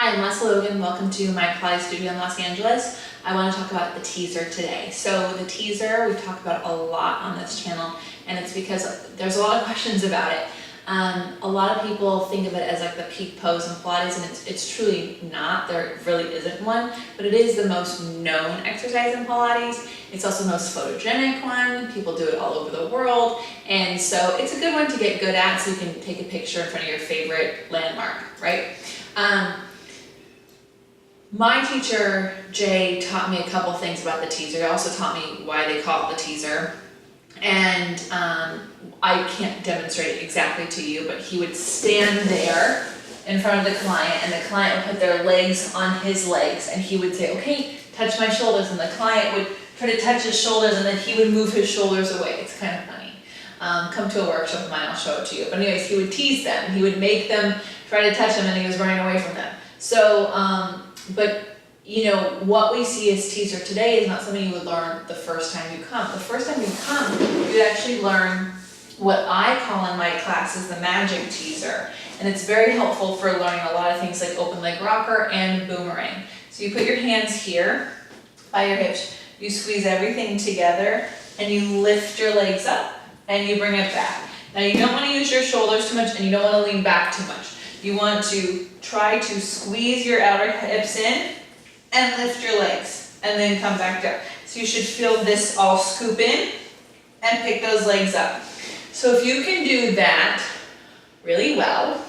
Hi, I'm Lesley Logan. Welcome to my Pilates studio in Los Angeles. I want to talk about the teaser today. So the teaser, we've talked about a lot on this channel, and it's because there's a lot of questions about it. A lot of people think of it as like the peak pose in Pilates, and it's truly not. There really isn't one, but it is the most known exercise in Pilates. It's also the most photogenic one. People do it all over the world, and so it's a good one to get good at so you can take a picture in front of your favorite landmark, right? My teacher, Jay, taught me a couple things about the teaser. He also taught me why they call it the teaser. And I can't demonstrate it exactly to you, but he would stand there in front of the client, and the client would put their legs on his legs, and he would say, okay, touch my shoulders, and the client would try to touch his shoulders, and then he would move his shoulders away. It's kind of funny. Come to a workshop of mine, I'll show it to you. But anyways, he would tease them. He would make them try to touch him, and he was running away from them. So, but you know, what we see as teaser today is not something you would learn the first time you come. The first time you come, you actually learn what I call in my classes the magic teaser. And it's very helpful for learning a lot of things like open leg rocker and boomerang. So you put your hands here by your hips, you squeeze everything together, and you lift your legs up and you bring it back. Now you don't want to use your shoulders too much, and you don't want to lean back too much. You want to try to squeeze your outer hips in and lift your legs, and then come back down. So you should feel this all scoop in and pick those legs up. So if you can do that really well,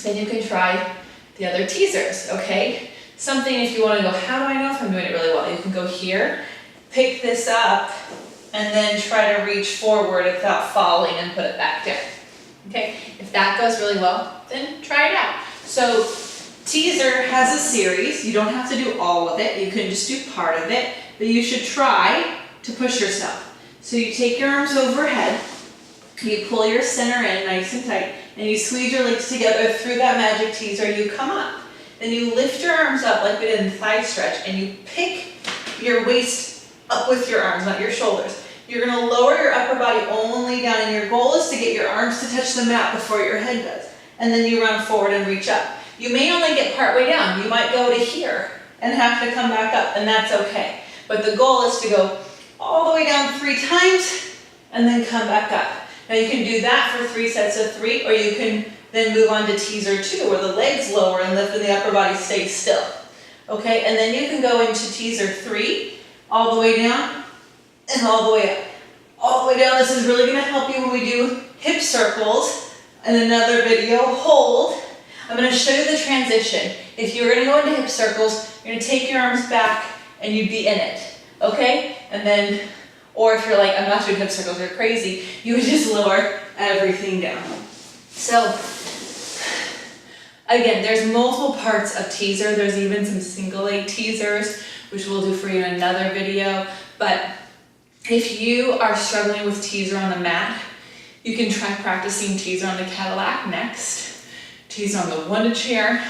then you can try the other teasers, okay? Something if you want to go, how do I know if I'm doing it really well? You can go here, pick this up, and then try to reach forward without falling and put it back down. Okay, if that goes really well, then try it out. So teaser has a series. You don't have to do all of it. You can just do part of it, but you should try to push yourself. So you take your arms overhead, you pull your center in nice and tight, and you squeeze your legs together through that magic teaser. You come up, then you lift your arms up like we did in thigh stretch, and you pick your waist up with your arms, not your shoulders. You're going to lower your upper body only down, and your goal is to get your arms to touch the mat before your head does. And then you run forward and reach up. You may only get partway down. You might go to here and have to come back up, and that's okay. But the goal is to go all the way down 3 times and then come back up. Now you can do that for 3 sets of 3, or you can then move on to teaser 2, where the legs lower and lift and the upper body stays still. Okay, and then you can go into teaser 3, all the way down and all the way up. All the way down. This is really going to help you when we do hip circles in another video. Hold. I'm going to show you the transition. If you're going to go into hip circles, you're going to take your arms back and you'd be in it. Okay? And then, or if you're like, I'm not doing hip circles, you're crazy, you would just lower everything down. So, again, there's multiple parts of teaser. There's even some single leg teasers, which we'll do for you in another video. But if you are struggling with teaser on the mat, you can try practicing teaser on the Cadillac next, teaser on the Wonder chair,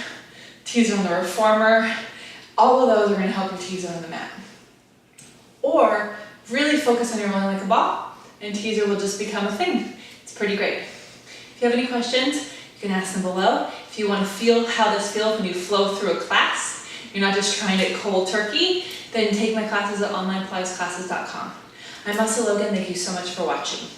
teaser on the reformer. All of those are going to help you teaser on the mat. Or really focus on your rolling like a ball, and teaser will just become a thing. It's pretty great. If you have any questions, you can ask them below. If you want to feel how this feels when you flow through a class, you're not just trying it cold turkey, then take my classes at onlinepilatesclasses.com. I'm Lesley Logan. Thank you so much for watching.